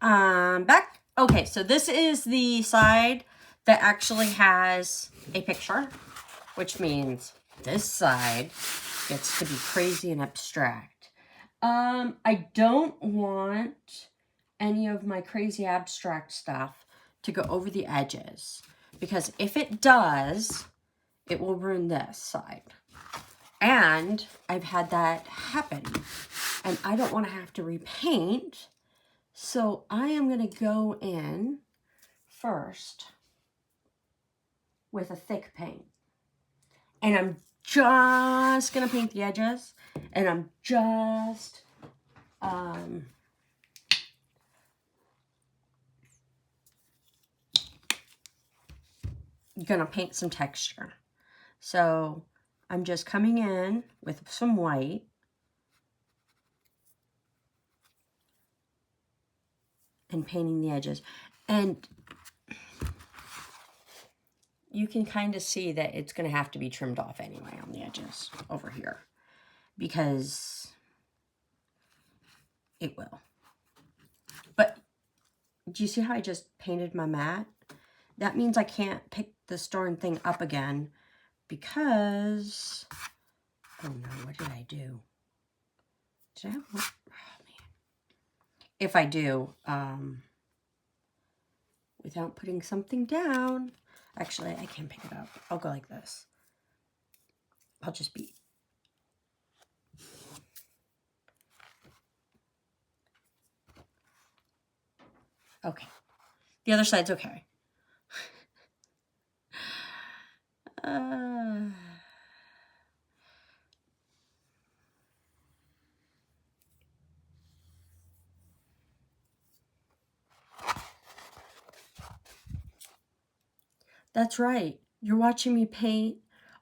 Back. Okay, so this is the side that actually has a picture, which means this side gets to be crazy and abstract. I don't want any of my crazy abstract stuff to go over the edges, because if it does, it will ruin this side. And I've had that happen, and I don't want to have to repaint. So I am going to go in first with a thick paint. And I'm just going to paint the edges. And I'm just going to paint some texture. So I'm just coming in with some white. And painting the edges. And you can kind of see that it's going to have to be trimmed off anyway on the edges over here, because it will. But do you see how I just painted my mat? That means I can't pick this darn thing up again, because, oh no, what did I do? Did I have one? Oh man. If I do, without putting something down, actually, I can't pick it up. I'll go like this. I'll just be... Okay. The other side's okay. That's right. You're watching me paint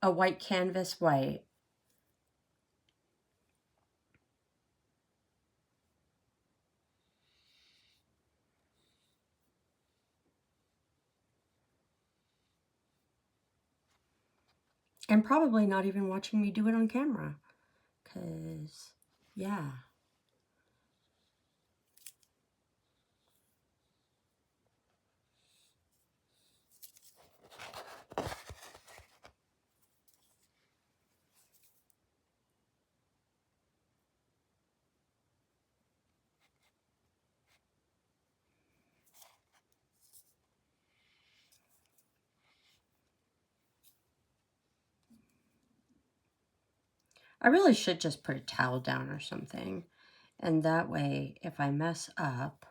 a white canvas white. And probably not even watching me do it on camera. Because, yeah. I really should just put a towel down or something. And that way, if I mess up,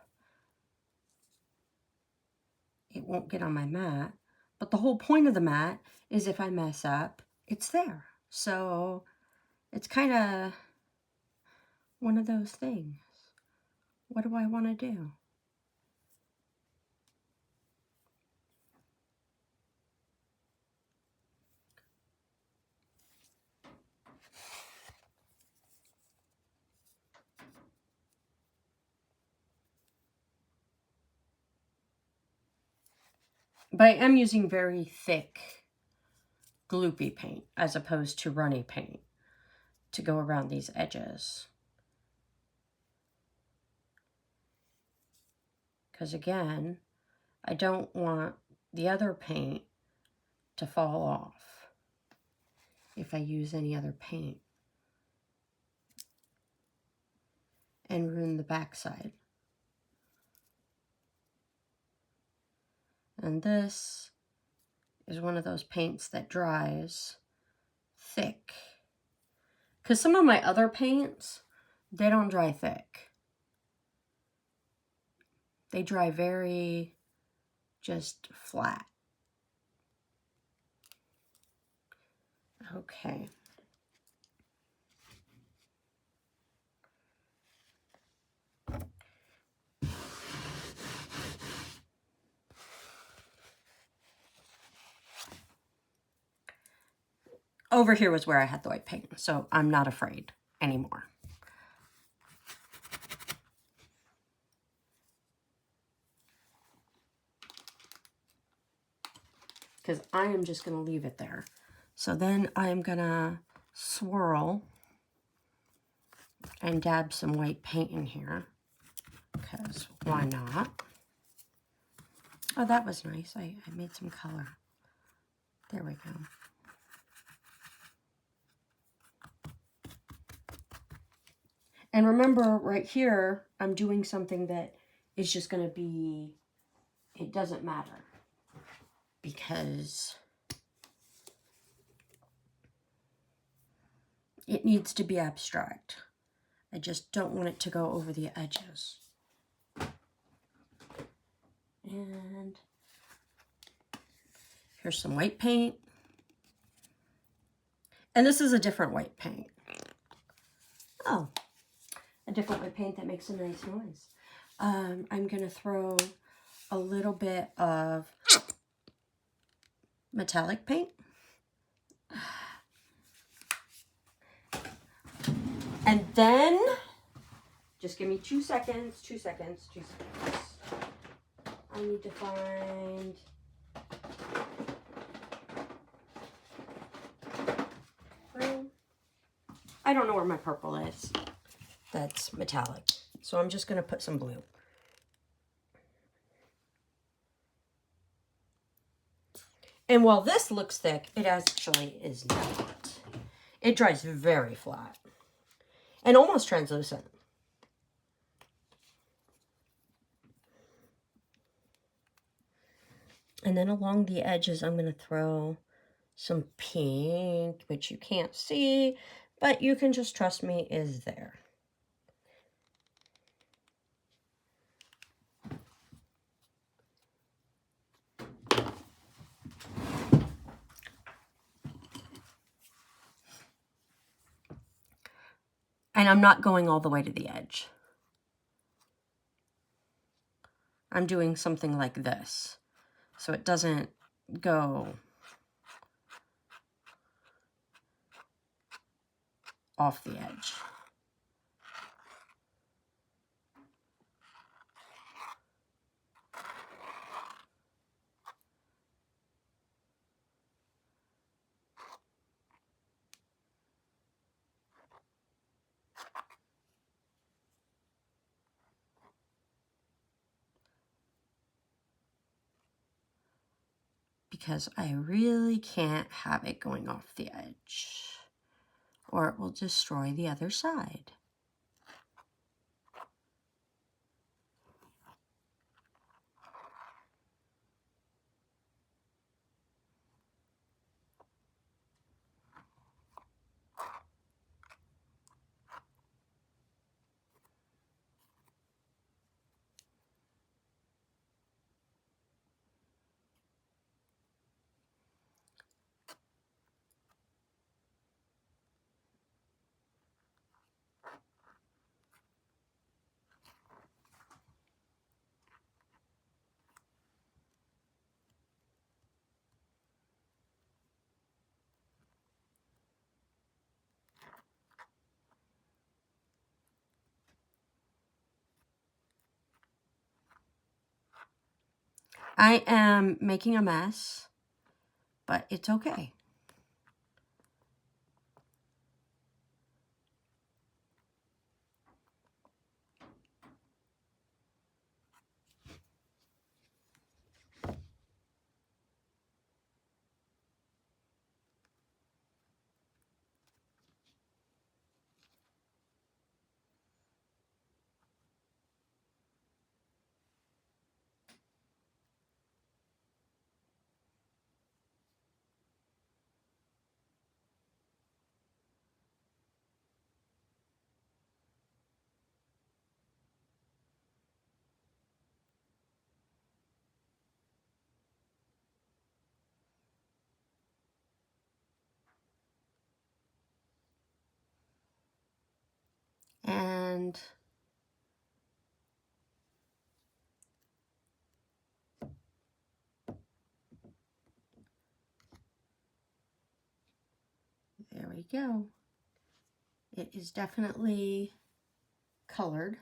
it won't get on my mat. But the whole point of the mat is if I mess up, it's there. So it's kind of one of those things. What do I want to do? But I am using very thick gloopy paint as opposed to runny paint to go around these edges. Because again, I don't want the other paint to fall off if I use any other paint and ruin the backside. And this is one of those paints that dries thick. Because some of my other paints, they don't dry thick. They dry very just flat. Okay. Over here was where I had the white paint, so I'm not afraid anymore. Because I am just going to leave it there. So then I'm going to swirl and dab some white paint in here. because why not? Oh, that was nice. I made some color. There we go. And remember, right here, I'm doing something that is just going to be, it doesn't matter. Because it needs to be abstract. I just don't want it to go over the edges. And here's some white paint. And this is a different white paint. Oh, a different white paint that makes a nice noise. I'm going to throw a little bit of metallic paint. And then, just give me 2 seconds, 2 seconds, 2 seconds. I need to find green. I don't know where my purple is. That's metallic. So I'm just going to put some blue. And while this looks thick, it actually is not. It dries very flat and almost translucent. And then along the edges, I'm going to throw some pink, which you can't see, but you can just trust me is there. And I'm not going all the way to the edge. I'm doing something like this, so it doesn't go off the edge. Because I really can't have it going off the edge, or it will destroy the other side. I am making a mess, but it's okay. And there we go. It is definitely colored.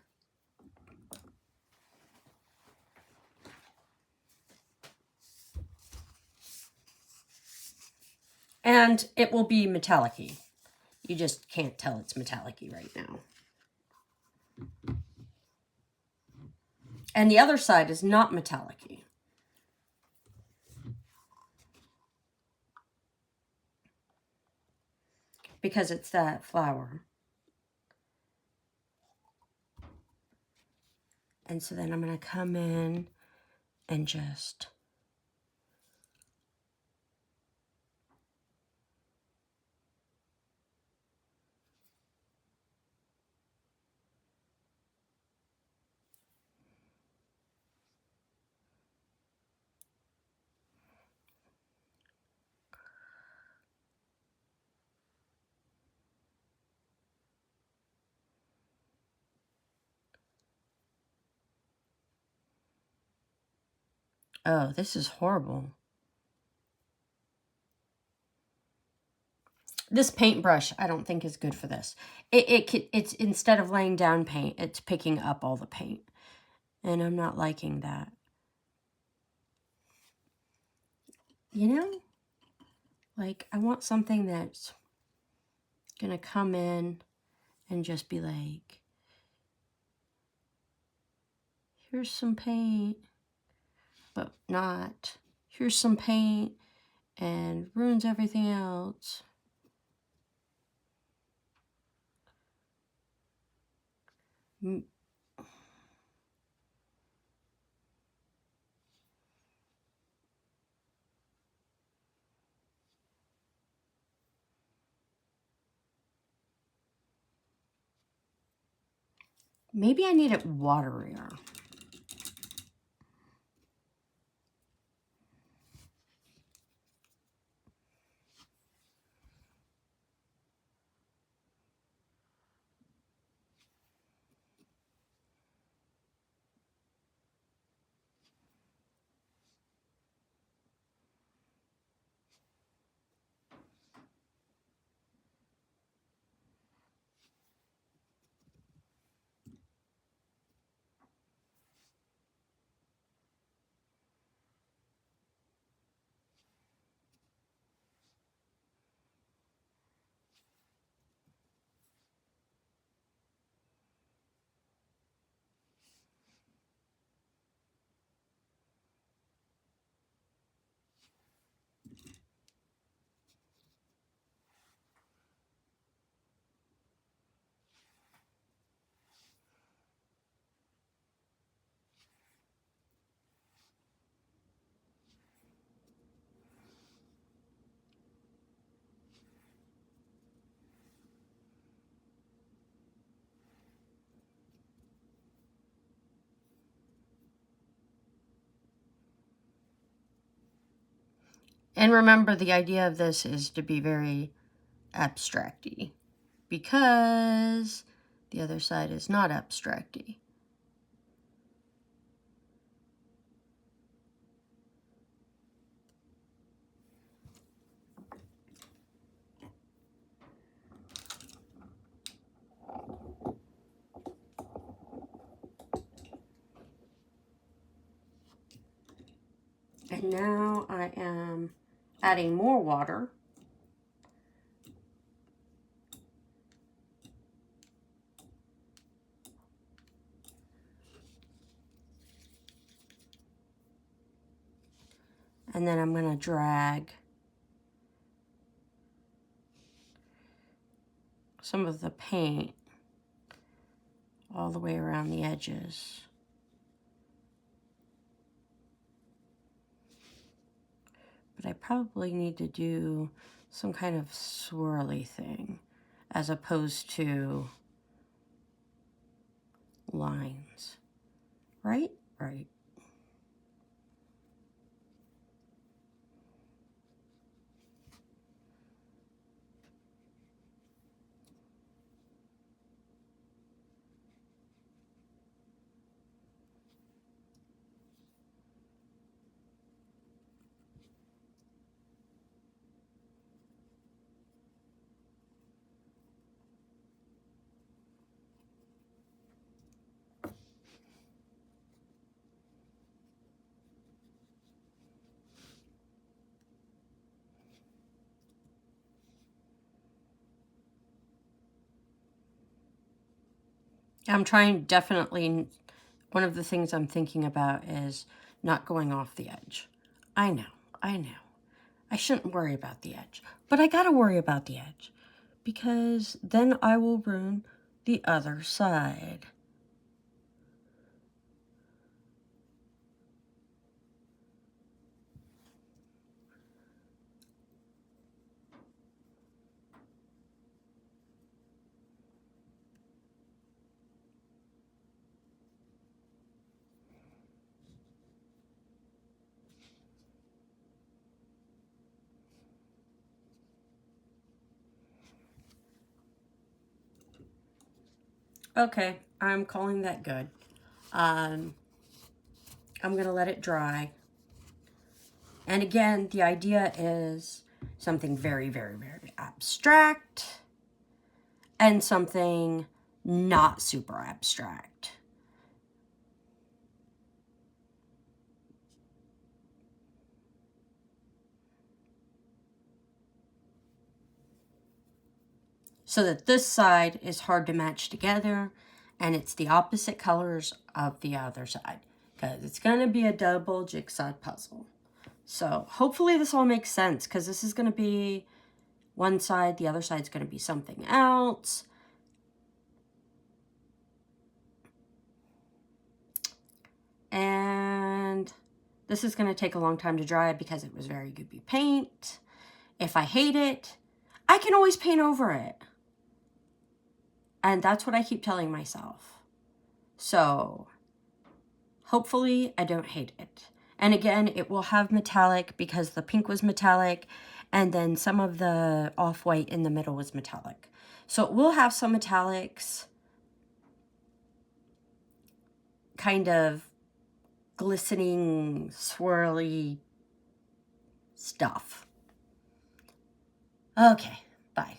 And it will be metallic-y. You just can't tell it's metallic-y right now. And the other side is not metallic-y. Because it's that flower. And so then I'm going to come in and just... Oh, this is horrible. This paintbrush, I don't think is good for this. It's instead of laying down paint, it's picking up all the paint. And I'm not liking that. You know? Like, I want something that's gonna come in and just be like, here's some paint, but not, here's some paint, and ruins everything else. Maybe I need it waterier. And remember, the idea of this is to be very abstract-y, because the other side is not abstract-y. And now I am adding more water. And then I'm going to drag some of the paint all the way around the edges. But I probably need to do some kind of swirly thing as opposed to lines. Right? Right. I'm trying definitely one of the things I'm thinking about is not going off the edge. I know. I shouldn't worry about the edge, but I gotta worry about the edge because then I will ruin the other side. Okay, I'm calling that good. I'm going to let it dry. And again, the idea is something very, very, very abstract and something not super abstract. So that this side is hard to match together and it's the opposite colors of the other side because it's going to be a double jigsaw puzzle. So hopefully this all makes sense because this is going to be one side, the other side's going to be something else. And this is going to take a long time to dry because it was very goopy paint. If I hate it, I can always paint over it. And that's what I keep telling myself. So hopefully I don't hate it. And again, it will have metallic because the pink was metallic and then some of the off-white in the middle was metallic. So it will have some metallics, kind of glistening, swirly stuff. Okay, bye.